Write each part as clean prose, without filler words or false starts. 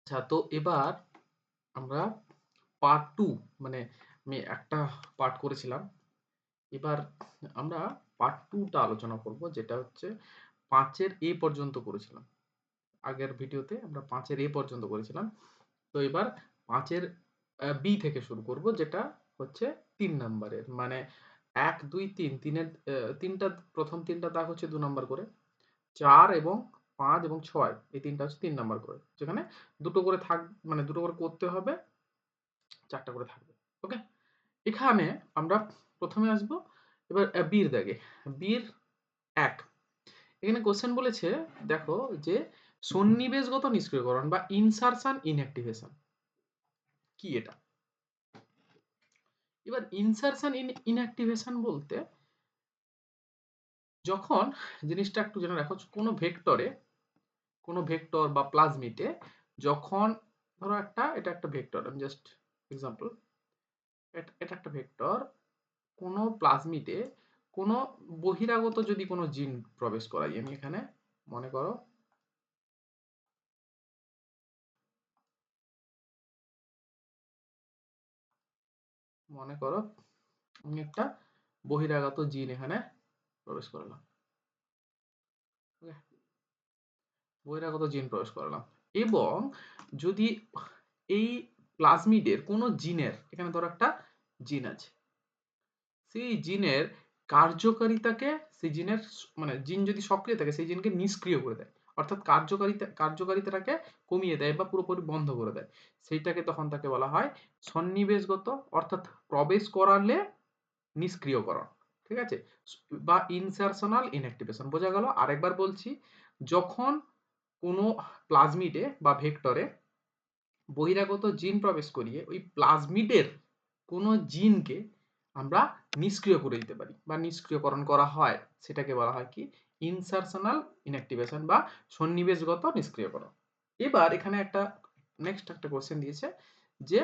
আচ্ছা, তো এবার আমরা পার্ট 2, মানে আমি একটা পার্ট করেছিলাম। এবার আমরা পার্ট 2 টা আলোচনা করব, যেটা হচ্ছে 5 এর A পর্যন্ত করেছিলাম। আগের ভিডিওতে আমরা 5 এর A পর্যন্ত করেছিলাম। তো এবার 5 এর B থেকে শুরু করব, যেটা হচ্ছে 3 নাম্বারের। মানে 1, 2, 3, 3 এর ৩ টা, প্রথম 3 টা দাগ হচ্ছে 2 নাম্বার করে। 4 এবং 5 এবং 6 এই 3 টা হচ্ছে 3 নাম্বার করে। যেখানে দুটো করে মানে দুটো করে করতে হবে, 4 টা করে থাকবে। ওকে? এখানে আমরা প্রথমে আসব এবার বি এর দাগে। বি এর ১, এখানে কোশ্চেন বলেছে, দেখো যে সন্নিবেশগত নিষ্ক্রিয়করণ বা ইনসারশন ইনঅ্যাক্টিভেশন কি এটা? এবার ইনসারশন ইনঅ্যাক্টিভেশন বলতে, যখন জিনিসটা একটু জেনে রাখো, কোনো ভেক্টর বা প্লাজমিডে যখন, ধরো এটা একটা ভেক্টর, আমি জাস্ট এক্সাম্পল, এটা একটা ভেক্টর, কোনো প্লাজমিডে কোনো বহিরাগত যদি কোনো জিন প্রবেশ করাই, আমি এখানে মনে করো আমি একটা বহিরাগত জিন এখানে প্রবেশ করালাম। ওকে? বহিরাগত জিন প্রবেশ করালাম, এবং যদি এই প্লাজমিডের কোনো জিনের, এখানে ধরো একটা জিন আছে, সেই জিনের কার্যকারিতাকে, সেই জিনের মানে জিন যদি সক্রিয় থাকে সেই জিনকে নিষ্ক্রিয় করে দেয়, অর্থাৎ কার্যকারিতাটাকে কমিয়ে দেয় বা পুরোপুরি বন্ধ করে দেয়, সেইটাকে তখন তাকে বলা হয় সন্নিবেশগত, অর্থাৎ প্রবেশ করালে নিষ্ক্রিয়করণ। ঠিক আছে? বা ইনসারশনাল ইনঅ্যাক্টিভেশন। বোঝা গেল? আরেকবার বলছি, যখন কোনো প্লাজমিডে বা ভেক্টরে বহিরাগত জিন প্রবেশ করিয়ে ওই প্লাজমিডের কোনো জিনকে আমরা নিষ্ক্রিয় করে দিতে পারি বা নিষ্ক্রিয়করণ করা হয়, সেটাকে বলা হয় কি? ইনসারশনাল ইনঅ্যাক্টিভেশন বা সন্নিবেশগত নিষ্ক্রিয়করণ। এবার এখানে নেক্সট একটা কোশ্চেন দিয়েছে যে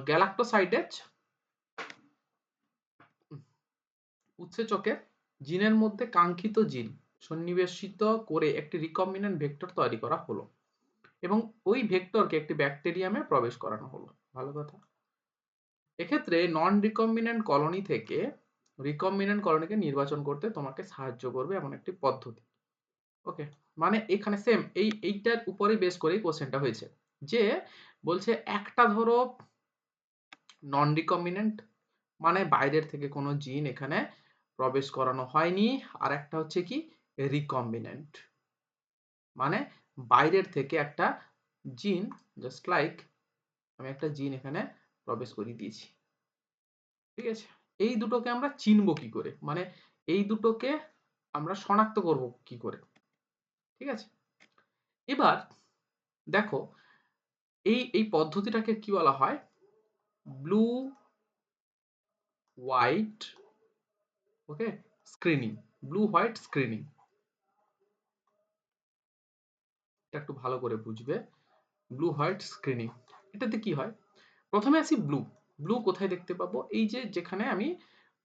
গ্যালাক্টোসাইডেজ উৎসেচকের জিনের মধ্যে কাঙ্ক্ষিত জিন সন্নিবেশিত করে একটি রিকম্বিনেন্ট ভেক্টর তৈরি করা হলো এবং ওই ভেক্টরকে একটি ব্যাকটেরিয়ামে প্রবেশ করানো হলো। ভালো কথা। এক্ষেত্রে নন রিকম্বিনেন্ট কলোনি থেকে রিকম্বিনেন্ট কলোনিকে নির্বাচন করতে তোমাকে সাহায্য করবে এমন একটি পদ্ধতি। ওকে? মানে এখানে সেম এইটার উপরে বেস করেই কোশ্চেনটা হয়েছে, যে বলছে একটা ধরো নন রিকম্বিনেন্ট, মানে বাইরের থেকে কোনো জিন এখানে প্রবেশ করানো হয়নি, আর একটা হচ্ছে কি রিকম্বিনেন্ট, মানে বাইরের থেকে একটা জিন, জাস্ট লাইক আমি একটা জিন এখানে প্রবেশ করিয়ে দিয়েছি। ঠিক আছে? এই দুটোকে আমরা চিনবো কি করে, মানে এই দুটোকে আমরা শনাক্ত করব কি করে? ঠিক আছে? এবার দেখো, এই পদ্ধতিটাকে কি বলা হয়? ব্লু হোয়াইট, ওকে, স্ক্রিনিং। ব্লু হোয়াইট স্ক্রিনিং, এটা একটু ভালো করে বুঝবে। ব্লু হোয়াইট স্ক্রিনিং, এটাতে কি হয়? প্রথমে আসি ব্লু। ব্লু কোথায় দেখতে পাবো? এই যে যেখানে আমি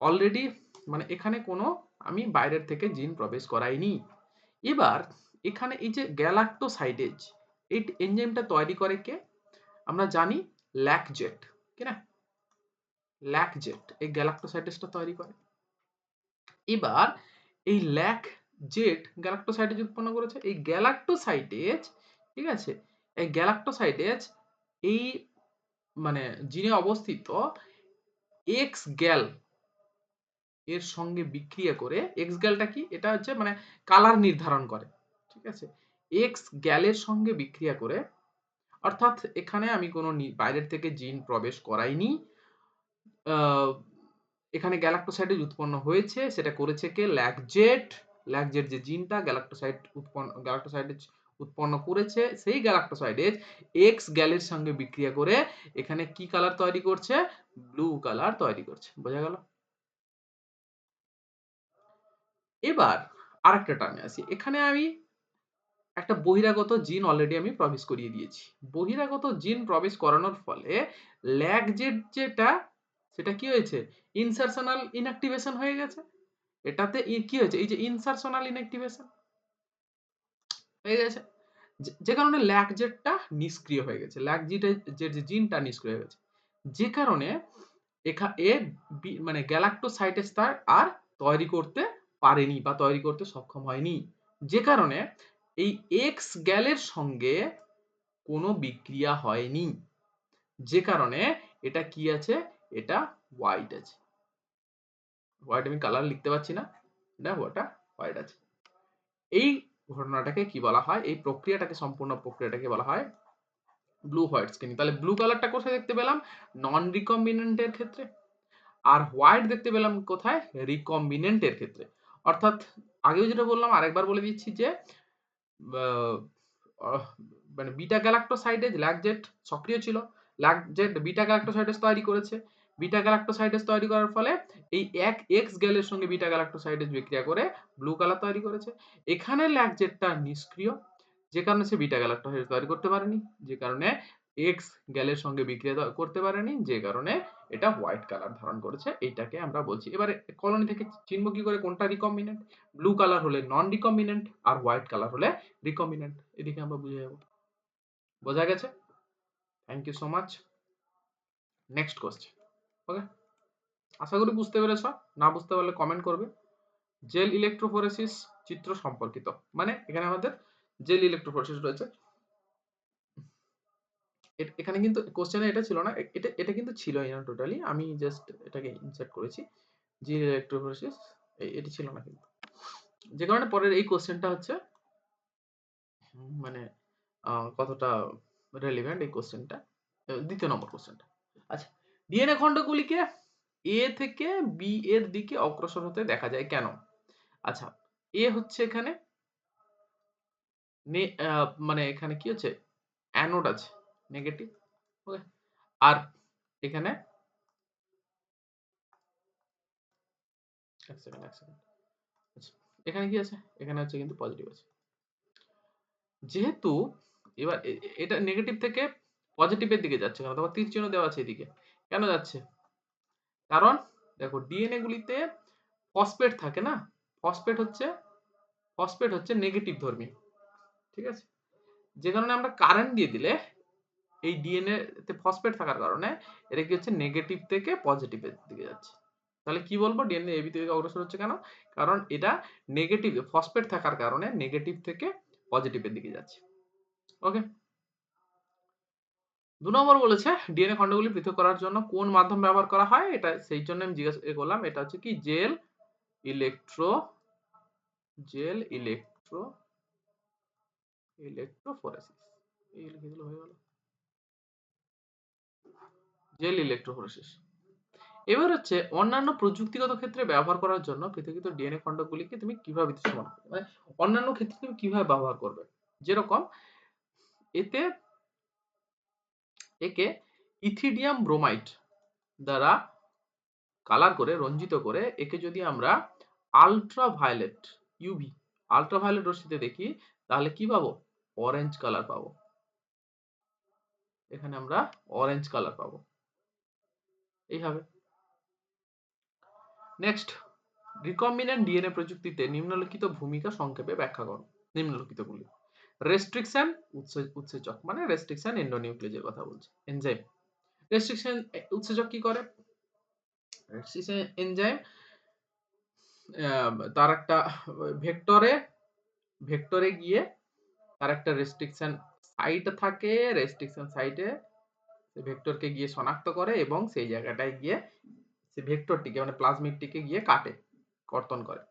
অলরেডি, মানে এখানে কোনো আমি বাইরের থেকে জিন প্রবেশ করাইনি। এবার এখানে এই যে গ্যালাক্টোসাইডেজ, এই এনজাইমটা তৈরি করে কে? আমরা জানি ল্যাকজেট, কি না? ল্যাকজেট এই গ্যালাক্টোসাইডেজটা তৈরি করে। এবার এই ল্যাকজেট গ্যালাক্টোসাইডেজ উৎপন্ন করেছে। এই গ্যালাক্টোসাইডেজ, ঠিক আছে, এই গ্যালাক্টোসাইডেজ এই মানে জিনে অবস্থিত এক্স গ্যাল এর সঙ্গে বিক্রিয়া করে, এক্স গ্যালটা কি? এটা হচ্ছে মানে কালার নির্ধারণ করে। ঠিক আছে? এক্স গ্যালের সঙ্গে বিক্রিয়া করে, অর্থাৎ এখানে আমি কোনো বাইরের থেকে জিন প্রবেশ করাইনি, এখানে গ্যালাক্টোসাইডেজ উৎপন্ন হয়েছে, সেটা করেছে কে? ল্যাকজেট। ল্যাকজেট যে জিনটা গ্যালাক্টোসাইডেজ উৎপন্ন করেছে, সেই গ্যালাক্টোসাইডেজ এক্স গ্যালের সঙ্গে বিক্রিয়া করে এখানে কি কালার তৈরি করছে? ব্লু কালার তৈরি করছে। বোঝা গেল? এবার আরেকটা টার্মে আসি। এখানে আমি একটা বহিরাগত জিন অলরেডি আমি প্রবেশ করিয়ে দিয়েছি। বহিরাগত জিন প্রবেশ করানোর ফলে ল্যাকজেট যেটা, সেটা কি হয়েছে? ইনসারশনাল ইনঅ্যাক্টিভেশন হয়ে গেছে। এটাতে কি হয়েছে? এই যে ইনসারশনাল ইনঅ্যাক্টিভেশন হয়ে গেছে। যে কারণে ল্যাকজেটটা নিষ্ক্রিয় হয়ে গেছে। ল্যাকজিটের যে জিনটা নিষ্ক্রিয় হয়ে গেছে। যে কারণে এ মানে গ্যালাক্টোসাইটেস তার আর তৈরি করতে পারেনি বা তৈরি করতে সক্ষম হয়নি। যে কারণে এই এক্স গ্যালের সঙ্গে কোনো বিক্রিয়া হয়নি। যে কারণে এটা কি আছে? এটা হোয়াইট আছে। হোয়াইট আমি কালার লিখতে পারছি না। এটা হোয়াইট আছে। এই ঘটনাটাকে কি বলা হয়? এই প্রক্রিয়াটাকে সম্পূর্ণ প্রক্রিয়াটাকে বলা হয় ব্লু হোয়াইট স্কেনিং। তাহলে ব্লু কালারটা কোথায় দেখতে পেলাম? নন রিকম্বিনেন্ট এর ক্ষেত্রে। আর হোয়াইট দেখতে পেলাম কোথায়? রিকম্বিনেন্ট এর ক্ষেত্রে। অর্থাৎ আগেও যেটা বললাম আরেকবার বলে দিচ্ছি যে আ অহ মানে বিটা গ্যালাক্টোসাইডেজ ল্যাকজেট সক্রিয় ছিল। ল্যাকজেট বিটা গ্যালাক্টোসাইডেজ তৈরি করেছে। বিটা গ্যালাক্টোসাইডেজ তৈরি করার ফলে এই এক্স গ্যালের সঙ্গে বিটা গ্যালাক্টোসাইডেজ বিক্রিয়া করে ব্লু কালার তৈরি করেছে। এখানে ল্যাকজেটটা নিষ্ক্রিয়। যে কারণে সে বিটা গ্যালাক্টোসাইডেজ তৈরি করতে পারেনি। যে কারণে এক্স গ্যালের সঙ্গে বিক্রিয়া করতে পারেনি। যে কারণে এটা হোয়াইট কালার ধারণ করেছে। এইটাকে আমরা বলছি। এবারে কলোনি থেকে চিনব কি করে কোনটা রিকম্বিনেন্ট? ব্লু কালার হলে নন রিকম্বিনেন্ট আর হোয়াইট কালার হলে রিকম্বিনেন্ট। এদিকে আমরা বুঝে যাব। বোঝা গেছে? Thank you so much. Next question. Okay? আশা করি বুঝতে পেরেছ। না বুঝতে পারলে কমেন্ট করবে। জেল ইলেক্ট্রোফোরেসিস চিত্র সম্পর্কিত। মানে এখানে আমাদের জেল ইলেক্ট্রোফোরেসিস রয়েছে। এখানে কিন্তু কোশ্চেনে এটা ছিল না। এটা কিন্তু ছিলই না টোটালি। আমি জাস্ট এটাকে ইনসার্ট করেছি। জেল ইলেক্ট্রোফোরেসিস এটি ছিল না কিন্তু। যে কারণে পরের এই কোশ্চেনটা হচ্ছে মানে কতটা রেলিভেন্ট এই কোশ্চেনটা। দ্বিতীয় নম্বর কোশ্চেনটা। আচ্ছা, ডিএনএ খণ্ডগুলিকে এ থেকে বি এর দিকে অগ্রসর হতে দেখা যায় কেন? আচ্ছা, এ হচ্ছে এখানে মানে এখানে কি হচ্ছে? অ্যানোড আছে, নেগেটিভ। ওকে? আর এখানে এক সেকেন্ড। আচ্ছা, এখানে কি আছে? এখানে হচ্ছে কিন্তু পজিটিভ আছে। যেহেতু এবার এটা নেগেটিভ থেকে পজিটিভের দিকে যাচ্ছে কেন? তোমার তীর চিহ্ন দেওয়া আছে এদিকে। কেন যাচ্ছে? কারণ দেখো ডিএনএ গুলিতে ফসফেট থাকে না? ফসফেট হচ্ছে নেগেটিভ ধর্মী। ঠিক আছে? যে কারণে আমরা কারেন্ট দিয়ে দিলে এই ডিএনএ তে ফসফেট থাকার কারণে এটা কি হচ্ছে নেগেটিভ থেকে পজিটিভের দিকে যাচ্ছে। তাহলে কি বলবো ডিএনএ এবি থেকে অগ্রসর হচ্ছে কেন? কারণ এটা নেগেটিভ ফসফেট থাকার কারণে নেগেটিভ থেকে পজিটিভের দিকে যাচ্ছে। ওকে? ২ নম্বর বলেছে ডিএনএ খণ্ডগুলি পৃথক করার জন্য কোন মাধ্যম ব্যবহার করা হয়? এটা সেই জন্য আমি জিজ্ঞাসা করলাম। এটা হচ্ছে কি ইলেক্ট্রো জেল ইলেক্ট্রোফোরেসিস। এই লিখে দিলে হয়ে গেল। Jail electrophoresis. এবার হচ্ছে অন্যান্য প্রযুক্তিগত ক্ষেত্রে ব্যবহার করার জন্য পৃথকীকৃত ডিএনএ খণ্ডগুলিকে তুমি কিভাবে দৃশ্যমান করবে? মানে অন্যান্য ক্ষেত্রে তুমি কিভাবে ব্যবহার করবে? যেরকম এতে একে ইথিডিয়াম ব্রোমাইড দ্বারা কালার করে রঞ্জিত করে একে যদি আমরা আল্ট্রাভায়োলেট ইউভি আল্ট্রাভায়োলেট রশ্মিতে দেখি তাহলে কি পাবো? অরেঞ্জ কালার পাবো। এখানে আমরা অরেঞ্জ কালার পাবো। এইভাবে। নেক্সট, রিকম্বিনেন্ট ডিএনএ প্রযুক্তিতে নিম্নলিখিত ভূমিকা সংক্ষেপে ব্যাখ্যা করো। নিম্নলিখিতগুলি। রেস্ট্রিকশন উৎসেচক মানে রেস্ট্রিকশন এন্ডোনিউক্লিয়েজের কথা বলছে। এনজাইম। রেস্ট্রিকশন উৎসেচক কি করে? রেস্ট্রিকশন এনজাইম তার একটা ভেক্টরে গিয়ে তার একটা রেস্ট্রিকশন সাইট থাকে। রেস্ট্রিকশন সাইটে ভেক্টরকে গিয়ে শনাক্ত করে এবং সেই জায়গাটায় গিয়ে সে ভেক্টরটিকে মানে প্লাজমিডটিকে গিয়ে কাটে, কর্তন করে।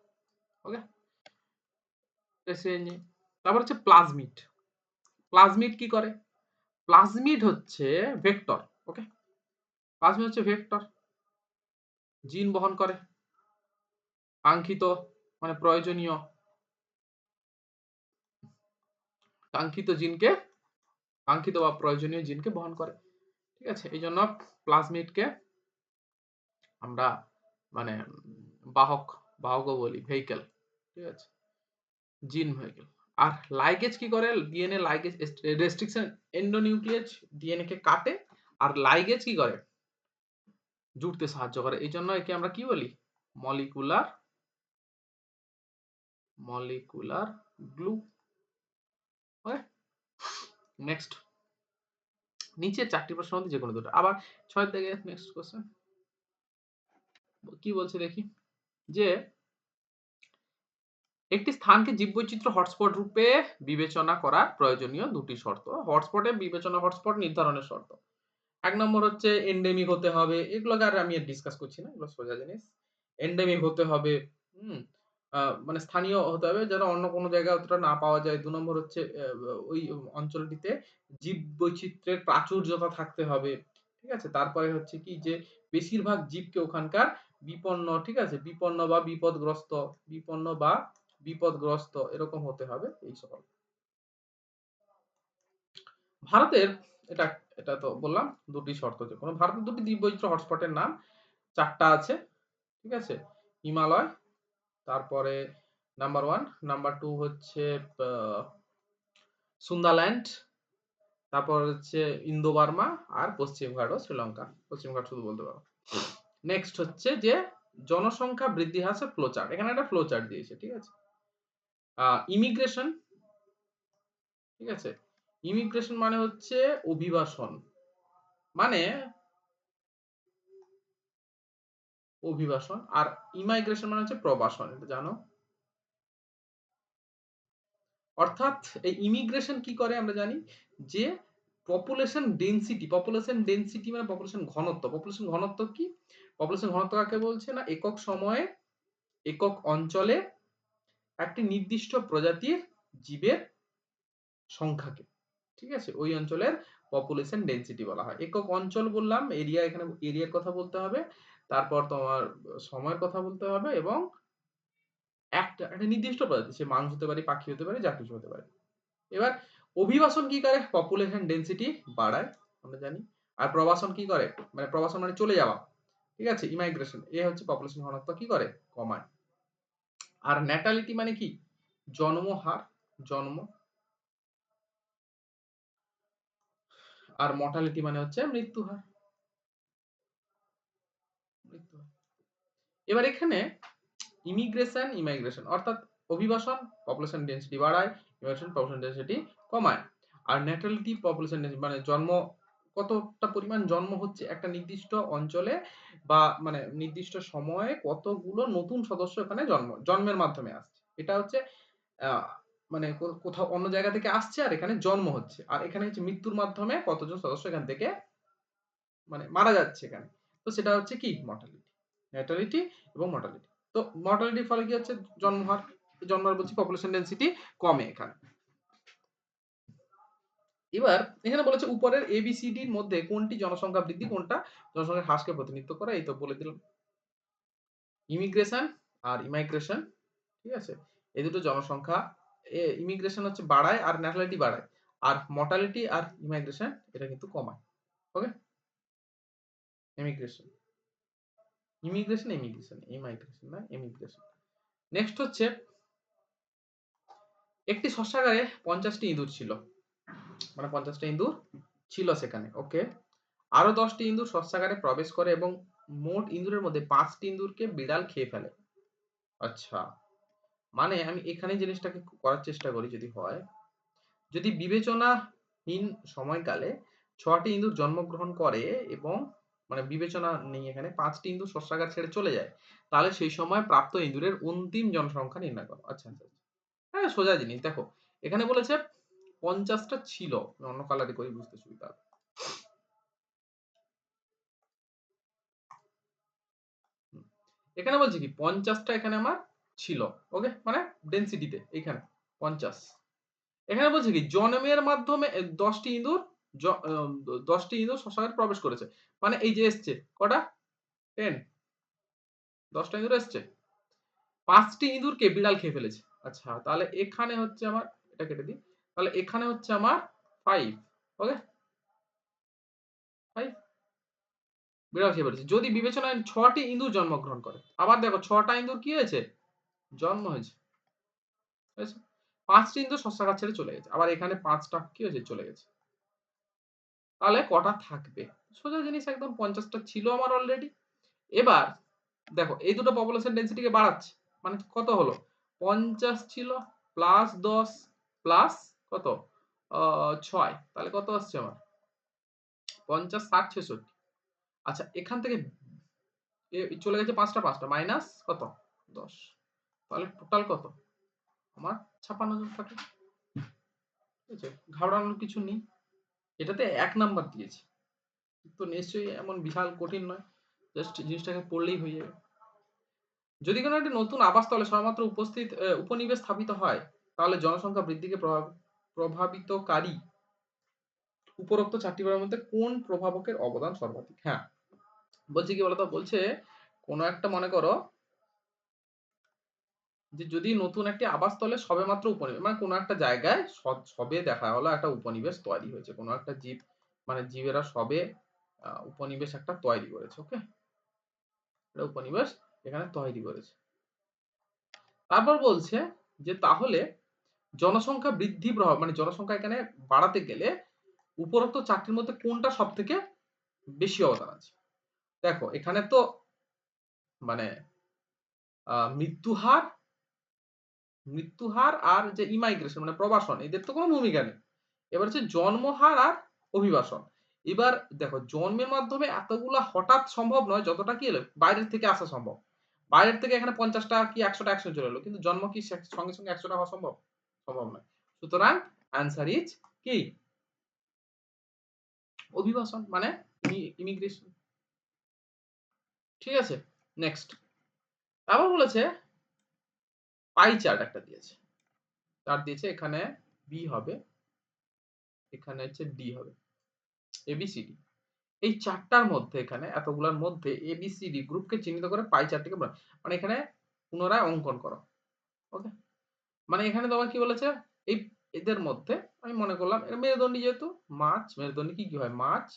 ওকে? তারপর হচ্ছে প্লাজমিড। প্লাজমিড কি করে? প্লাজমিড হচ্ছে ভেক্টর। ওকে? প্লাজমিড হচ্ছে ভেক্টর। জিন বহন করে। কাঙ্ক্ষিত মানে কাঙ্ক্ষিত বা প্রয়োজনীয় জিনকে বহন করে। ঠিক আছে? এই জন্য প্লাজমিডকে আমরা মানে বাহকও বলি, ভেহিকেল। ঠিক আছে? জিন ভেহিকেল। আর লাইগেজ কি করে? ডিএনএ লাইগেজ রেস্ট্রিকশন এন্ডোনিউক্লিয়েজ ডিএনএ কে কাটে আর লাইগেজ কি করে? জুড়তে সাহায্য করে। এই জন্য একে আমরা কি বলি? Molecular glue. ওকে? নেক্সট, নিচের 4টি প্রশ্নের মধ্যে যেকোনো দুটো। আবার 6 থেকে নেক্সট কোশ্চেন কি বলছে দেখি, যে একটি স্থানকে জীববৈচিত্র্য হটস্পট রূপে বিবেচনা করার প্রয়োজনীয় দুটি শর্ত। হটস্পটের বিবেচনা, হটস্পট নির্ধারণের শর্ত। 1 নম্বর হচ্ছে এন্ডেমিক হতে হবে। এগুলোকে আর আমি ডিসকাস করছি না, এগুলো সোজা জিনিস। এন্ডেমিক হতে হবে, হুম? মানে স্থানীয় হতে হবে, যেন অন্য কোনো জায়গায় অতটা না পাওয়া যায়। 2 নম্বর হচ্ছে ওই অঞ্চলটিতে জীববৈচিত্র্যের প্রাচুর্যতা থাকতে হবে। ঠিক আছে? তারপরে হচ্ছে কি, যে বেশিরভাগ জীবকে ওখানকার বিপন্ন, ঠিক আছে? বিপন্ন বা বিপদগ্রস্ত এরকম হতে হবে, এই সকল। ভারতের, এটা এটা তো বললাম দুটি শর্ত যেকোনো। ভারতের দুটি জীববৈচিত্র্য হটস্পটের নাম 4 টা আছে। ঠিক আছে? হিমালয়, তারপরে নাম্বার 1, নাম্বার 2 হচ্ছে আ সুন্দাল্যান্ড, তারপর হচ্ছে ইন্দো বার্মা, আর পশ্চিমঘাট ও শ্রীলঙ্কা। পশ্চিমঘাট শুধু বলতে পারো। নেক্সট হচ্ছে যে জনসংখ্যা বৃদ্ধি হ্রাসের ফ্লো চার্ট। এখানে একটা ফ্লো চার্ট দিয়েছে, ঠিক আছে? ইমিগ্রেশন, ঠিক আছে? ইমিগ্রেশন মানে হচ্ছে অভিবাসন। মানে অভিবাসন, আর ইমাইগ্রেশন মানে হচ্ছে প্রবাসন, এটা জানো? অর্থাৎ এই ইমিগ্রেশন কি করে আমরা জানি, যে পপুলেশন ডেনসিটি মানে পপুলেশন ঘনত্ব। পপুলেশন ঘনত্ব কি? পপুলেশন ঘনত্ব কাকে বলছে না, একক সময়ে একক অঞ্চলে একটি নির্দিষ্ট প্রজাতির জীবের সংখ্যাকে, ঠিক আছে, ওই অঞ্চলের পপুলেশন ডেনসিটি বলা হয়। একক অঞ্চল বললাম, এরিয়া, এখানে এরিয়ার কথা বলতে হবে, তারপর তোমার সময়ের কথা বলতে হবে, এবং একটা নির্দিষ্ট প্রজাতি, সে মানুষ হতে পারে, পাখি হতে পারে, যা কিছু হতে পারে। এবার অভিবাসন কি করে? পপুলেশন ডেনসিটি বাড়ায়, আমরা জানি। আর প্রবাসন কি করে? মানে প্রবাসন মানে চলে যাওয়া, ঠিক আছে, ইমাইগ্রেশন, এ হচ্ছে পপুলেশন ঘনত্ব কি করে? কমায়। আর ন্যাটালিটি মানে কি? জন্মহার, জন্ম। আর মর্টালিটি মানে হচ্ছে মৃত্যু হার, মৃত্যু হার। এবার এখানে ইমাইগ্রেশন অর্থাৎ অভিবাসন পপুলেশন ডেনসিটি বাড়ায়, ইমাইগ্রেশন পপুলেশন ডেনসিটি কমায়। আর ন্যাটালিটি পপুলেশন ডেনসিটি মানে জন্ম, কতটা পরিমাণ জন্ম হচ্ছে একটা নির্দিষ্ট অঞ্চলে, বা মানে নির্দিষ্ট সময়ে কতগুলো নতুন সদস্য এখানে জন্মের মাধ্যমে আসছে। এটা হচ্ছে মানে কোথাও অন্য জায়গা থেকে আসছে আর এখানে জন্ম হচ্ছে। আর এখানে হচ্ছে মৃত্যুর মাধ্যমে কতজন সদস্য এখান থেকে মানে মারা যাচ্ছে এখানে। তো সেটা হচ্ছে কি? মর্টালিটি। ন্যাটালিটি এবং মর্টালিটি। তো মর্টালিটির ফলে কি হচ্ছে? জন্মহার, জন্মহার বলছি পপুলেশন ডেনসিটি কমে এখানে। এবার এখানে বলেছে উপরের ABCD এর মধ্যে কোনটি জনসংখ্যা বৃদ্ধি, কোনটা জনসংখ্যার হ্রাসকে প্রতিনিধিত্ব করে? এই তো বলে দিলাম। ইমিগ্রেশন আর ইমাইগ্রেশন, ঠিক আছে? এই দুটো জনসংখ্যা, ইমিগ্রেশন হচ্ছে বাড়ায় আর ন্যাটালিটি বাড়ায়। আর মর্টালিটি আর ইমাইগ্রেশন এটা কিন্তু কমায়। ওকে? ইমিগ্রেশন, ইমাইগ্রেশন না, ইমিগ্রেশন। নেক্সট হচ্ছে একটি শস্যাগারে 50 টি ইঁদুর ছিল। মানে 50 টা ইঁদুর ছিল সেখানে। ওকে? আরো 10 টি ইঁদুর শস্যাগারে প্রবেশ করে এবং মোট ইঁদুরের মধ্যে 5 টি ইঁদুরকে বিড়াল খেয়ে ফেলে। আচ্ছা। মানে আমি এখানে জিনিসটাকে করার চেষ্টা করি যদি হয়। যদি বিবেচনাহীন সময়কালে 6 টি ইঁদুর জন্মগ্রহণ করে এবং মানে বিবেচনা নেই এখানে, 5 টি ইঁদুর শস্যাগার ছেড়ে চলে যায়, তাহলে সেই সময় প্রাপ্ত ইঁদুরের অন্তিম জনসংখ্যা নির্ণয় করো। আচ্ছা, আচ্ছা। হ্যাঁ, সোজা জিনিস। দেখো, এখানে বলেছে 50 টা ছিল। আমি অন্য কালারে করি, বুঝতে সুবিধা হবে। এখানে বলছে কি 50 টা এখানে আমার ছিল। ওকে? মানে ডেনসিটিতে এখানে 50। এখানে বলছে কি জন্মের মাধ্যমে 10 টি ইঁদুর, জ আ 10 টি ইঁদুর শস্যাগারে প্রবেশ করেছে। মানে এই যে এসছে কটা? 10, 10 টা ইঁদুর এসছে। 5 টি ইঁদুরকে বিড়াল খেয়ে ফেলেছে। আচ্ছা, তাহলে এখানে হচ্ছে আমার, এটা কেটে দিই। তাহলে এখানে হচ্ছে আমার 5। ওকে? 5 বিড়াল খেয়ে ফেলেছে। যদি বিবেচনায় 6 টি ইঁদুর জন্মগ্রহণ করে। আবার দেখো 6 টা ইঁদুর কি হয়েছে? জন্ম হয়েছে। ঠিক আছে? ৫ টি ইঁদুর শস্যাগার ছেড়ে চলে গেছে। আবার এখানে ৫ টা কি হয়েছে? চলে গেছে। তাহলে কটা থাকবে? সোজা জিনিস একদম, ৫০ টা ছিল আমার অলরেডি। এবার দেখো এই দুটো পপুলেশন ডেনসিটি কে বাড়াচ্ছে। মানে কত হলো? ৫০ ছিল প্লাস ১০ প্লাস কত? 6, তাহলে কত আসছে আমার? 50, 60, 66। আচ্ছা, এখান থেকে চলে গেছে ৫টা মাইনাস কত? ১০। তাহলে টোটাল কত? আমার ৫৬ জন থাকে। ঠিক আছে? ঘাবড়ানোর কিছু নেই। এটাতে ১ নাম্বার দিয়েছে। তো নিশ্চয়ই এমন বিশাল কঠিন নয়। জাস্ট জিনিসটাকে পড়লেই হয়ে যাবে। যদি কোনো একটি নতুন আবাসস্থলে সবেমাত্র উপনিবেশ স্থাপিত হয়, তাহলে জনসংখ্যা বৃদ্ধিকে প্রভাবিতকারী উপরোক্ত ৪টি ব্যাপারের মধ্যে কোন প্রভাবকের অবদান সর্বাধিক? হ্যাঁ, বলছে কি বলতো? বলছে কোন একটা মনে করো যে যদি নতুন একটি আবাসস্থলে সবেমাত্র উপনিবেশ মানে কোন একটা জায়গায় সবে দেখা হলো একটা উপনিবেশ তৈরি হয়েছে। কোন একটা জীব মানে জীবেরা সবে উপনিবেশ একটা তৈরি করেছে। ওকে? একটা উপনিবেশ এখানে তৈরি করেছে। তারপর বলছে যে তাহলে জনসংখ্যা বৃদ্ধি প্রভাব মানে জনসংখ্যা এখানে বাড়াতে গেলে উপরোক্ত ৪ টির মধ্যে কোনটা সবথেকে বেশি অবদান আছে? দেখো এখানে তো মানে মৃত্যু হার আর যে ইমাইগ্রেশন মানে প্রবাসন এদের তো কোনো ভূমিকা নেই। এবার হচ্ছে জন্মহার আর অভিবাসন। এবার দেখো জন্মের মাধ্যমে এতগুলা হঠাৎ সম্ভব নয় যতটা কি এলো বাইরের থেকে আসা সম্ভব। বাইরের থেকে এখানে ৫০টা কি ১০০টা একসঙ্গে চলে এলো। কিন্তু জন্ম কি সঙ্গে, সঙ্গে ১০০টা হওয়া সম্ভব? সম্ভব নয়। সুতরাং অ্যান্সার ইজ কি? অভিবাসন মানে ইমিগ্রেশন। ঠিক আছে? নেক্সট। আবার বলেছে পাই চার্ট একটা দিয়েছে। চার্ট দিয়েছে এখানে বি হবে, এখানে হচ্ছে ডি হবে। এবিসিডি। এই ৪টার মধ্যে এখানে এতগুলার মধ্যে এবিসিডি গ্রুপকে চিহ্নিত করে পাই চার্টটিকে মানে এখানে পুনরায় অঙ্কন করো। ওকে? মানে এখানে তোমার কি বলেছে? এই এদের মধ্যে আমি মনে করলাম এটা মেরুদণ্ডী যেহেতু মাছ, মেরুদণ্ডী কি হয়? মাছ।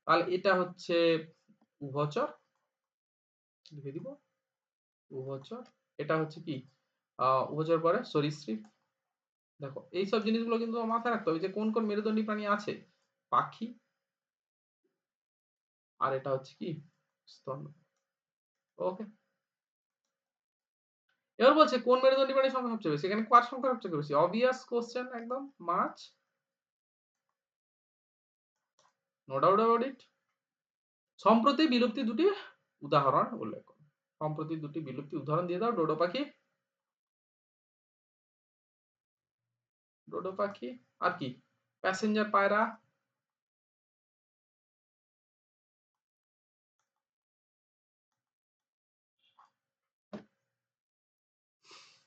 তাহলে এটা হচ্ছে উভচর। লিখে দিব। উভচর। এটা হচ্ছে কি? উভচর পরে সরীসৃপ। দেখো এইসব জিনিসগুলো কিন্তু মাথায় রাখতে হবে যে কোন, কোন মেরুদণ্ডী প্রাণী আছে। পাখি আর এটা হচ্ছে কি? স্তন্য। ওকে? এবার বলছে কোন মেরুদণ্ডী প্রাণীর সংখ্যা সবচেয়ে বেশি? এখানে কার সংখ্যা সবচেয়ে বেশি? obvious question একদম মাছ। No doubt about it. সম্প্রতি বিলুপ্তি দুটি উদাহরণ উল্লেখ করো। সম্প্রতি দুটি বিলুপ্তি উদাহরণ দিয়ে দাও। ডোডো পাখি আর কি? প্যাসেঞ্জার পায়রা।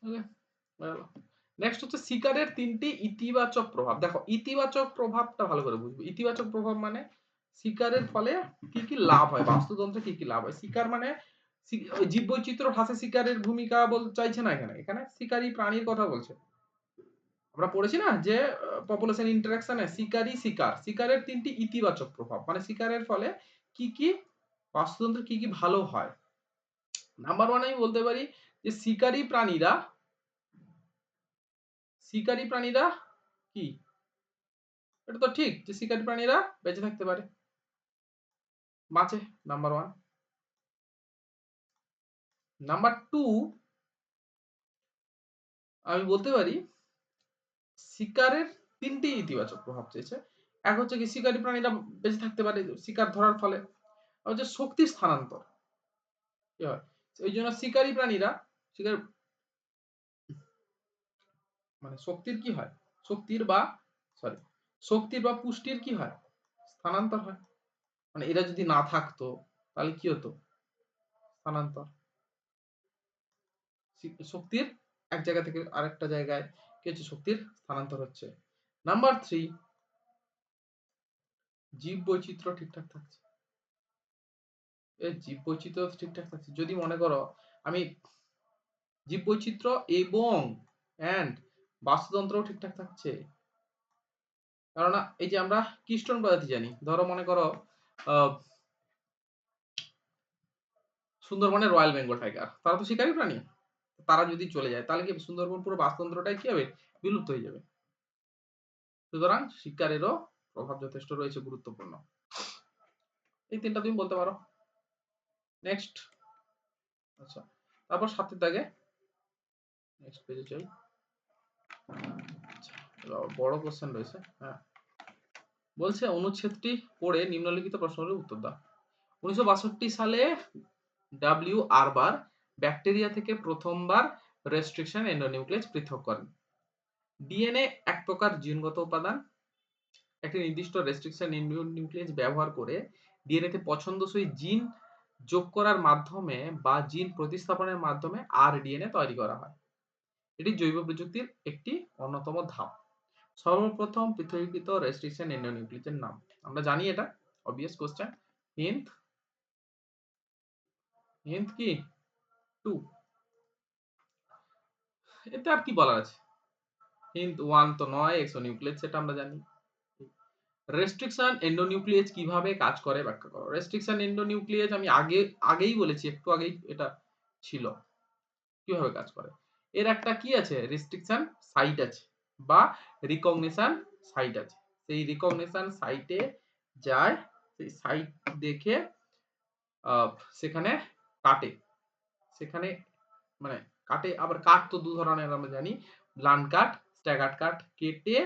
ওকে? গেল। নেক্সট হচ্ছে শিকারের ৩টি ইতিবাচক প্রভাব। দেখো ইতিবাচক প্রভাবটা ভালো করে বুঝবে। ইতিবাচক প্রভাব মানে শিকারের ফলে কি, কি লাভ হয়? বাস্তুতন্ত্রে কি, কি লাভ হয়? শিকার মানে জীববৈচিত্র্য হ্রাসে শিকারের ভূমিকা চাইছে না এখানে। এখানে শিকারী প্রাণীর কথা বলছে। আমরা পড়েছি না যে পপুলেশন ইন্টারেকশন এ শিকারী শিকার। শিকারের ৩টি ইতিবাচক প্রভাব। মানে শিকারের ফলে কি, কি বাস্তুতন্ত্রে কি, কি ভালো হয়? নাম্বার 1 আমি বলতে পারি যে শিকারী প্রাণীরা কি? এটা তো ঠিক যে শিকারী প্রাণীরা বেঁচে থাকতে পারে। বাঁচে নাম্বার 1। নাম্বার 2 আমি বলতে পারি শিকারের ৩টি ইতিবাচক প্রভাব চেয়েছে। এক হচ্ছে কি শিকারী প্রাণীরা বেঁচে থাকতে পারে শিকার ধরার ফলে। আর হচ্ছে শক্তির স্থানান্তর। কি হয়? এইজন্য শিকারী প্রাণীরা শিকার মানে শক্তির কি হয়? সরি শক্তির বা পুষ্টির কি হয়? স্থানান্তর হয়। মানে এরা যদি না থাকতো তাহলে কি হতো? স্থানান্তর। শক্তির এক জায়গা থেকে আরেকটা জায়গায় কি হচ্ছে? শক্তির স্থানান্তর হচ্ছে। নাম্বার 3 জীববৈচিত্র্য ঠিকঠাক থাকছে। এই জীববৈচিত্র্য ঠিকঠাক থাকছে। যদি মনে করো আমি জীববৈচিত্র্য এবং বাস্তুতন্ত্রও ঠিকঠাক থাকছে। কেননা এই যে আমরা কিস্টোন প্রজাতি জানি। ধরো মনে করো আ সুন্দরবনের রয়্যাল বেঙ্গল টাইগার। তারা তো শিকারী প্রাণী। তারা যদি চলে যায় তাহলে কি সুন্দরবন পুরো বাস্তুতন্ত্রটাই কি হবে? বিলুপ্ত হয়ে যাবে। সুতরাং শিকারেরও প্রভাব যথেষ্ট রয়েছে গুরুত্বপূর্ণ। এই ৩ টা তুমি বলতে পারো। নেক্সট। আচ্ছা। তারপর ৭ এর দাগে নেক্সট পেজে যাই। আচ্ছা, বড় কোশ্চেন রয়েছে। হ্যাঁ, বলছে অনুচ্ছেদটি পড়ে নিম্নলিখিত প্রশ্নগুলোর উত্তর দাও। 1962 সালে ডাব্লিউ আরবার ব্যাকটেরিয়া থেকে প্রথমবার রেস্ট্রিকশন এন্ডোনিউক্লিয়াস পৃথক করেন। ডিএনএ এক প্রকার জিনগত উপাদান। একটি নির্দিষ্ট রেস্ট্রিকশন এন্ডোনিউক্লিয়াস ব্যবহার করে ডিএনএতে পছন্দসই জিন যোগ করার মাধ্যমে বা জিন প্রতিস্থাপনের মাধ্যমে আরডিএনএ তৈরি করা হয়। এটি জৈব প্রযুক্তির একটি অন্যতম ধাপ। সর্বপ্রথম পৃথকীকৃত রেস্ট্রিকশন এন্ডোনিউক্লিয়াসের নাম আমরা জানি, এটা অবভিয়াস কোশ্চেন। হিন্ট হিন্ট কি 2, এতে আর কি বলার আছে? হিন্ট 1 তো নয়, এক্সোনিউক্লিয়াস সেটা আমরা জানি। রেস্ট্রিকশন এন্ডোনিউক্লিয়াস কিভাবে কাজ করে ব্যাখ্যা করো। রেস্ট্রিকশন এন্ডোনিউক্লিয়াস আমি আগেই বলেছি, একটু আগেই এটা ছিল। কিভাবে কাজ করে? এর একটা কি আছে, রেস্ট্রিকশন সাইট আছে বা রিকগনিশন সাইট আছে। সেই রিকগনিশন সাইটে যায়, সেই সাইট দেখে সেখানে কাটে, সেখানে মানে কাটে। আবার কাট তো দু ধরনের আমরা জানি, ব্লান্ট কাট, স্ট্যাগার্ড কাট। কেটে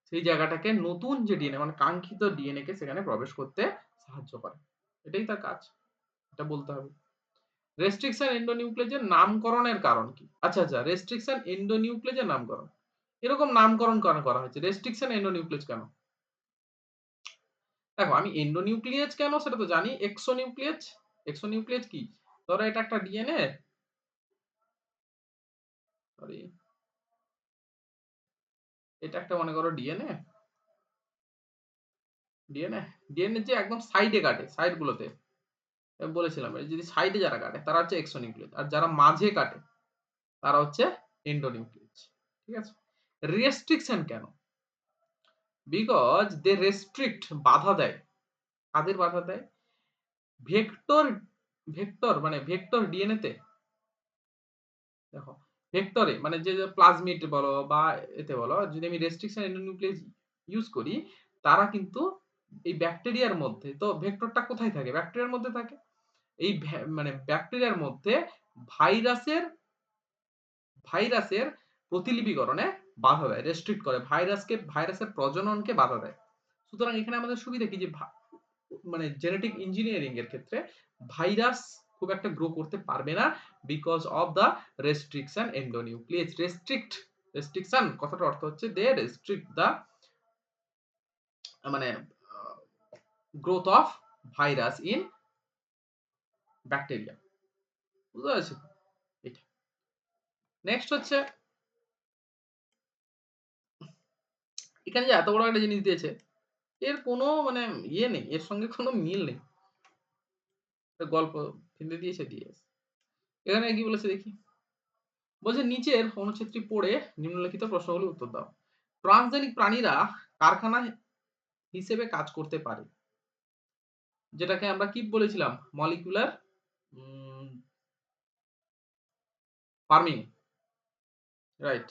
সেই জায়গাটাকে নতুন যে ডিএনএ মানে কাঙ্ক্ষিত ডিএনএ কে সেখানে প্রবেশ করতে সাহায্য করে। এটাই তার কাজ, এটা বলতে হবে। রেস্ট্রিকশন এন্ডোনিউক্লিয়াসের নামকরণের কারণ কি? আচ্ছা আচ্ছা, রেস্ট্রিকশন এন্ডোনিউক্লিয়াসের নামকরণ, এরকম নামকরণ কেন করা হয়েছে? রেস্ট্রিকশন এন্ডোনিউক্লিয়াস কেন? দেখো, আমি এন্ডোনিউক্লিয়াস কেন সেটা তো জানি। এক্সোনিউক্লিয়াস, এক্সোনিউক্লিয়াস কি? ধরো এটা একটা ডিএনএ, সরি, এটা একটা মনে করো ডিএনএ, ডিএনএ ডিএনএ যে একদম সাইডে কাটে, সাইড গুলোতে বলেছিলাম, যদি সাইডে যারা কাটে তারা হচ্ছে এক্সোনিউক্লিয়াস, আর যারা মাঝে কাটে তারা হচ্ছে এন্ডোনিউক্লিয়াস। ঠিক আছে? রেস্ট্রিকশন কেন? বিকজ দে রেস্ট্রিক্ট, বাধা দেয়। কাদের বাধা দেয়? ভেক্টর, ভেক্টর মানে ভেক্টর ডিএনএ তে। দেখো, ভেক্টরে মানে যে প্লাজমিড বলো বা এতে বলো, যদি আমি রেস্ট্রিকশন এন্ডোনিউক্লিয়াস ইউজ করি, তারা কিন্তু এই ব্যাকটেরিয়ার মধ্যে, তো ভেক্টরটা কোথায় থাকে? ব্যাকটেরিয়ার মধ্যে থাকে। এই মানে ব্যাকটেরিয়ার মধ্যে ভাইরাসের ভাইরাসের প্রতিলিপিকরণে বাধা দেয়, রেস্ট্রিক্ট করে, ভাইরাসের প্রজননকে বাধা দেয়। সুতরাং এখানে আমাদের সুবিধা কি, যে মানে জেনেটিক ইঞ্জিনিয়ারিং এর ক্ষেত্রে ভাইরাস খুব একটা গ্রো করতে পারবে না, because of the restriction endonuclease. Restriction কথাটার অর্থ হচ্ছে দে রেস্ট্রিক্ট দা মানে growth of virus in bacteria. বুঝতে পারছো? এটা নেক্সট হচ্ছে, এখানে যে এত বড় একটা জিনিস দিয়েছে, এর কোনো মানে ইয়ে নেই, এর সঙ্গে কোনো মিল নেই। গল্প ফেলে দিয়েছে দিয়ে। এখানে কি বলেছে দেখি, বলছে নিচের অনুচ্ছেদটি পড়ে নিম্নলিখিত প্রশ্নগুলোর উত্তর দাও। ট্রান্সজেনিক প্রাণীরা কারখানা হিসেবে কাজ করতে পারে, যেটাকে আমরা কি বলেছিলাম, মলিকুলার ফার্মিং, রাইট।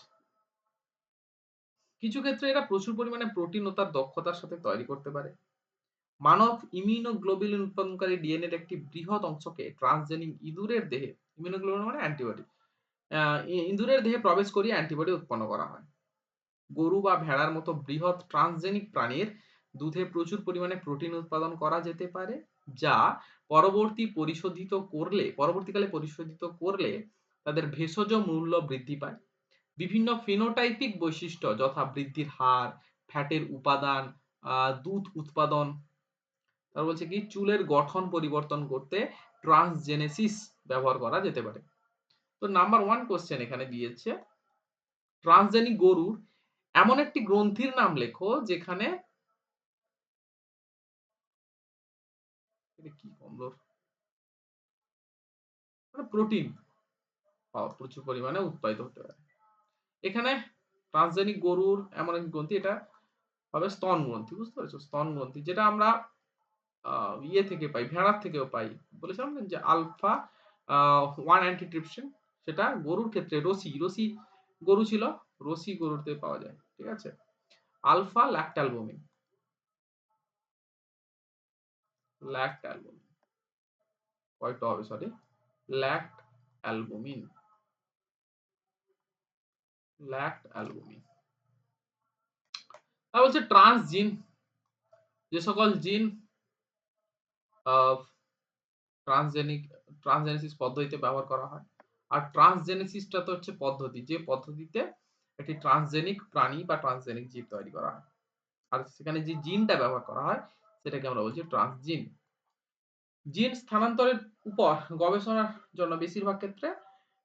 কিছু ক্ষেত্রে এরা প্রচুর পরিমাণে প্রোটিন ও তার দক্ষতার সাথে তৈরি করতে পারে। মানব ইমিউনোগ্লোবুলিন উৎপাদনকারী ডিএনএর একটি বৃহৎ অংশকে ট্রান্সজেনিক ইঁদুরের দেহে, ইমিউনোগ্লোবুলিন মানে অ্যান্টিবডি, ইঁদুরের দেহে প্রবেশ করিয়ে অ্যান্টিবডি উৎপন্ন করা হয়। গরু বা ভেড়ার মতো বৃহৎ ট্রান্সজেনিক প্রাণীর দুধে প্রচুর পরিমাণে প্রোটিন উৎপাদন করা যেতে পারে, যা পরবর্তীকালে পরিশোধিত করলে তাদের ভেষজ মূল্য বৃদ্ধি পায়। বিভিন্ন ফিনোটাইপিক বৈশিষ্ট্য যথা বৃদ্ধির হার, ফ্যাটের উপাদান, দুধ উৎপাদন, তারপর বলছে কি চুলের গঠন পরিবর্তন করতে ট্রান্সজেনেসিস ব্যবহার করা যেতে পারে। তো নাম্বার 1 কোশ্চেন এখানে দিয়েছে, ট্রান্সজেনিক গরুর এমন একটি গ্রন্থির নাম লেখো যেখানে, কি কমলো, প্রোটিন প্রচুর পরিমাণে উৎপাদিত হতে পারে। এখানে ট্রান্সজেনিক গরুর এমন এক গ্রন্থি, এটা হবে স্তন গ্রন্থি। বুঝতে পেরেছো? স্তন গ্রন্থি, যেটা আমরা ইয়ে থেকে পাই, ভেড়ার থেকেও পাই। বলেছিলাম যে আলফা 1 অ্যান্টিট্রিপসিন, সেটা গরুর ক্ষেত্রে রসি গরু ছিল, রসি গরুতে পাওয়া যায়। ঠিক আছে? আলফা ল্যাক্টালবুমিন, ল্যাক্টালবুমিন কয়টা হবে, সরি, ল্যাক্ট অ্যালবুমিন, ল্যাক্ট অ্যালবুমিন। আর বলছে ট্রান্সজিন, যে সকল জিন ট্রান্সজেনেসিস পদ্ধতিতে ব্যবহার করা হয়। আর ট্রান্সজেনেসিসটা তো হচ্ছে পদ্ধতি, যে পদ্ধতিতে একটি ট্রান্সজেনিক প্রাণী বা ট্রান্সজেনিক জীব তৈরি করা হয়। আর সেখানে যে জিনটা ব্যবহার করা হয় সেটাকে আমরা বলছি ট্রান্সজিন। জিন স্থানান্তরের উপর গবেষণার জন্য বেশিরভাগ ক্ষেত্রে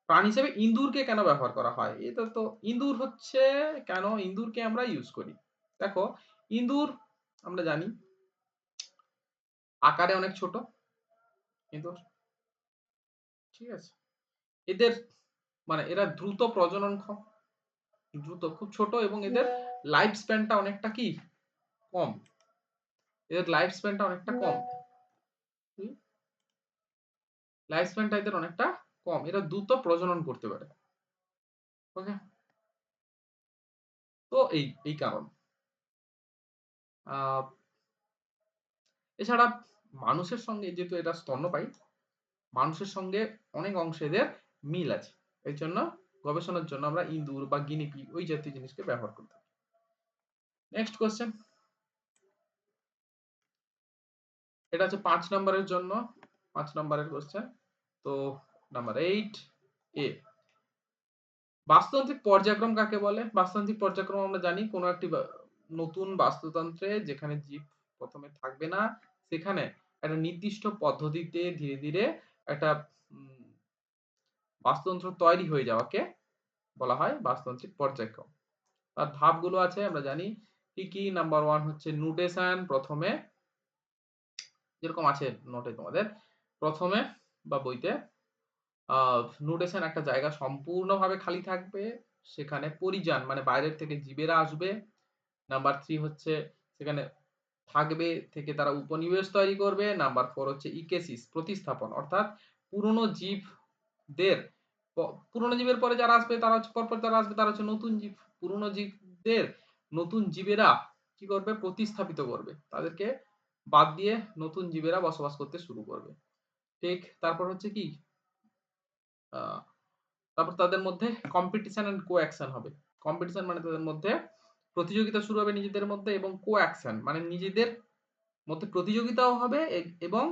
প্রাণী হিসেবে ইঁদুরকে কেন ব্যবহার করা হয়? এটা তো ইঁদুর হচ্ছে, কেন ইঁদুরকে আমরা ইউজ করি? দেখো, ইঁদুর আমরা জানি আকারে অনেক ছোট ইঁদুর, ঠিক আছে? এদের মানে এরা দ্রুত প্রজননক্ষম, দ্রুত খুব ছোট, এবং এদের লাইফ স্প্যানটা অনেকটা কি কম। এদের লাইফ স্প্যানটা অনেকটা কম। লাইফ স্প্যানটা এদের অনেকটা কম। এরা দ্রুত প্রজনন করতে পারে। ওকে? তো এই কারণ। আহ এছাড়া মানুষের সঙ্গে, যেহেতু এটা স্তন্যপায়ী, মানুষের সঙ্গে অনেক অংশে এদের মিল আছে। এর জন্য গবেষণার জন্য আমরা ইঁদুর বা গিনিপিগ ওই জাতীয় জিনিসকে ব্যবহার করতে পারি। নেক্সট কোশ্চেন, এটা হচ্ছে 5 নম্বরের জন্য, 5 নম্বরের কোশ্চেন। তো নাম্বার 8 এ, বাস্তুতান্ত্রিক পর্যায়ক্রম কাকে বলে? বাস্তুতান্ত্রিক পর্যায়ক্রম আমরা জানি কোন একটি নতুন বাস্তুতন্ত্রে যেখানে জীব প্রথমে থাকবে না, সেখানে একটা নির্দিষ্ট পদ্ধতিতে ধীরে ধীরে একটা বাস্তুতন্ত্র তৈরি হয়ে যাওয়াকে বলা হয় বাস্তুতান্ত্রিক পর্যায়ক্রম। তার ধাপগুলো আছে আমরা জানি কি কি। নাম্বার 1 হচ্ছে নুটেশন। প্রথমে যেরকম আছে নোটে তোমাদের, প্রথমে বা বইতে নুটেশন একটা জায়গা সম্পূর্ণভাবে খালি থাকবে, সেখানে পরিযান মানে বাইরের থেকে জীবেরা আসবে। নাম্বার 3 হচ্ছে সেখানে থাকবে, থেকে তারা উপনিবেশ তৈরি করবে। নাম্বার 4 হচ্ছে ইকেসিস প্রতিস্থাপন, অর্থাৎ পুরনো জীবদের পুরনো জীবের পরে যারা আসবে তারা হচ্ছে পরপর যারা আসবে তারা হচ্ছে নতুন জীব। পুরনো জীবদের নতুন জীবেরা কি করবে? প্রতিস্থাপিত করবে, তাদেরকে বাদ দিয়ে নতুন জীবেরা বসবাস করতে শুরু করবে। ঠিক, তারপর হচ্ছে কি তারপর তাদের মধ্যে কম্পিটিশন এন্ড কোঅ্যাকশন হবে। কম্পিটিশন মানে তাদের মধ্যে প্রতিযোগিতা শুরু হবে নিজেদের মধ্যে, এবং কোঅ্যাকশন মানে নিজেদের মধ্যে প্রতিযোগিতাও হবে এবং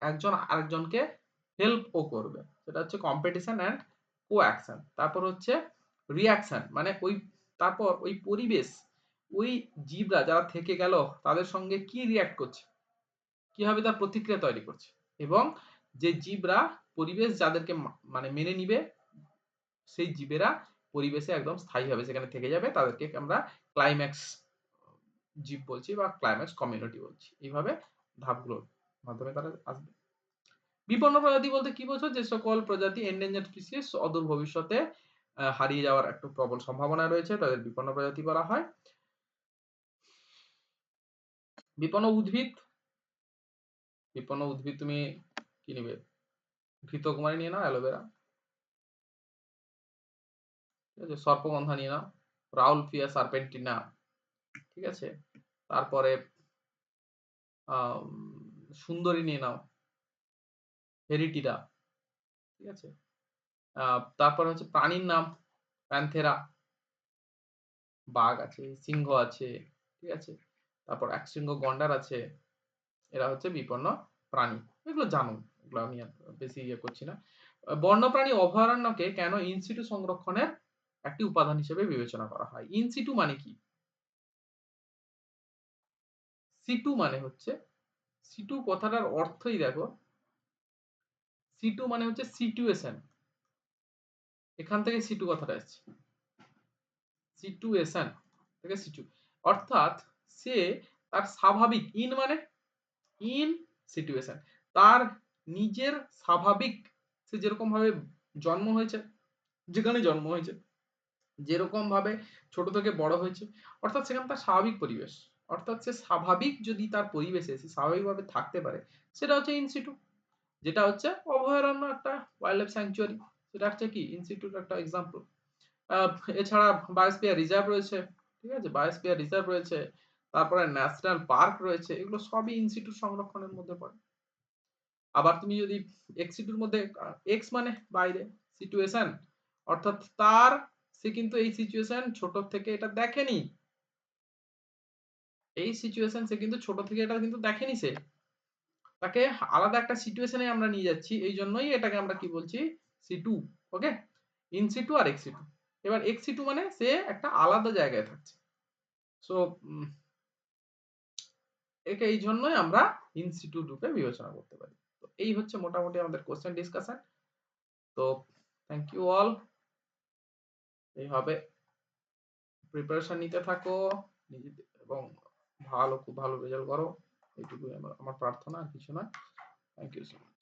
একজন আরেকজনকে হেল্পও করবে। সেটা হচ্ছে কম্পিটিশন এন্ড কোঅ্যাকশন। তারপর হচ্ছে রিঅ্যাকশন মানে তারপর ওই পরিবেশ, ওই জীবরা যারা থেকে গেল তাদের সঙ্গে কি রিঅ্যাক্ট করছে, কিভাবে তার প্রতিক্রিয়া তৈরি করছে, এবং যে জীবরা পরিবেশ যাদেরকে মানে মেনে নিবে, সেই জীবেরা পরিবেশে একদম স্থায়ীভাবে সেখানে থেকে যাবে, তাদেরকে আমরা ক্লাইম্যাক্স জীব বলছি বা ক্লাইম্যাক্স কমিউনিটি বলছি। এইভাবে ধাপগুলোর মাধ্যমে তারা আসবে। বিপন্ন প্রজাতি বলতে কি বোঝো? যে সকল প্রজাতি এন্ডেঞ্জার্ড স্পিসিস, অদূর ভবিষ্যতে হারিয়ে যাওয়ার একটা প্রবল সম্ভাবনা রয়েছে, তাদের বিপন্ন প্রজাতি বলা হয়। বিপন্ন উদ্ভিদ, বিপন্ন উদ্ভিদ তুমি কি নিবে? ঘৃতকুমারী নিয়ে নাও, অ্যালোভেরা, ঠিক আছে, সর্পগন্ধা নিয়ে নাও, রাউলফিয়া সার্পেন্টিনা, ঠিক আছে, তারপরে সুন্দরী নিয়ে নাও, হেরিটিরা, ঠিক আছে। তারপর হচ্ছে প্রাণীর নাম, প্যান্থেরা, বাঘ আছে, সিংহ আছে, ঠিক আছে, তারপর একশৃঙ্গ গন্ডার আছে। এরা হচ্ছে বিপন্ন প্রাণী, এগুলো জানো, এগুলো আমি আর বেশি ইয়ে করছি না। বন্যপ্রাণী অভয়ারণ্যকে কেন ইনসিটু সংরক্ষণের একটি উপাদান হিসেবে বিবেচনা করা হয়? ইনসিটু মানে কি? সিটু মানে হচ্ছে, সিটু কথাটার অর্থই দেখো, সিটু মানে হচ্ছে সিচুয়েশন, এখান থেকে সিটু কথাটা এসেছে, সিচুয়েশন থেকে সিটু, অর্থাৎ সে তার স্বাভাবিক, ইন মানে ইন সিচুয়েশন, তার নিজের স্বাভাবিক, সে যেরকম ভাবে জন্ম হয়েছে, যেখানে জন্ম হয়েছে, যেরকম ভাবে ছোট থেকে বড় হয়েছে, অর্থাৎ সেখানে তার স্বাভাবিক পরিবেশ, অর্থাৎ সে স্বাভাবিক যদি তার পরিবেশে সে স্বাভাবিকভাবে থাকতে পারে, সেটা হচ্ছে ইনসিটু। যেটা হচ্ছে অভয়ারণ্য, একটা ওয়াইল্ড লাইফ স্যাংচুয়ারি, সেটা হচ্ছে কি ইনসিটুর একটা এক্সাম্পল। এছাড়া বায়োস্ফিয়ার রিজার্ভ রয়েছে, ঠিক আছে, বায়োস্ফিয়ার রিজার্ভ রয়েছে, তারপরে ন্যাশনাল পার্ক রয়েছে, এগুলো সবই ইনসিটু সংরক্ষণের মধ্যে পড়ে। আবার তুমি যদি এক্সিটুর মধ্যে, এক্স মানে বাইরে, সিচুয়েশন, অর্থাৎ সে কিন্তু এই সিচুয়েশন ছোট থেকে এটা দেখেনি, এই সিচুয়েশন সে কিন্তু ছোট থেকে এটা কিন্তু দেখেনি সে, তাকে আলাদা একটা সিচুয়েশনে আমরা নিয়ে যাচ্ছি, এই জন্যই এটাকে আমরা কি বলছি C two. Okay, in situ R x সিটু। এবার এক্স সিটু মানে সে একটা আলাদা জায়গায় থাকছে। সো একে এই জন্যই আমরা ইন সিটু রূপে বিবেচনা করতে পারি। তো এই হচ্ছে মোটামুটি আমাদের কোশ্চেন ডিসকাশন। তো থ্যাংক ইউ অল, এইভাবে প্রিপারেশন নিতে থাকো নিজেদের এবং খুব ভালো রেজাল্ট করো, এইটুকুই আমার প্রার্থনা, আর কিছু নয়। Thank you so much.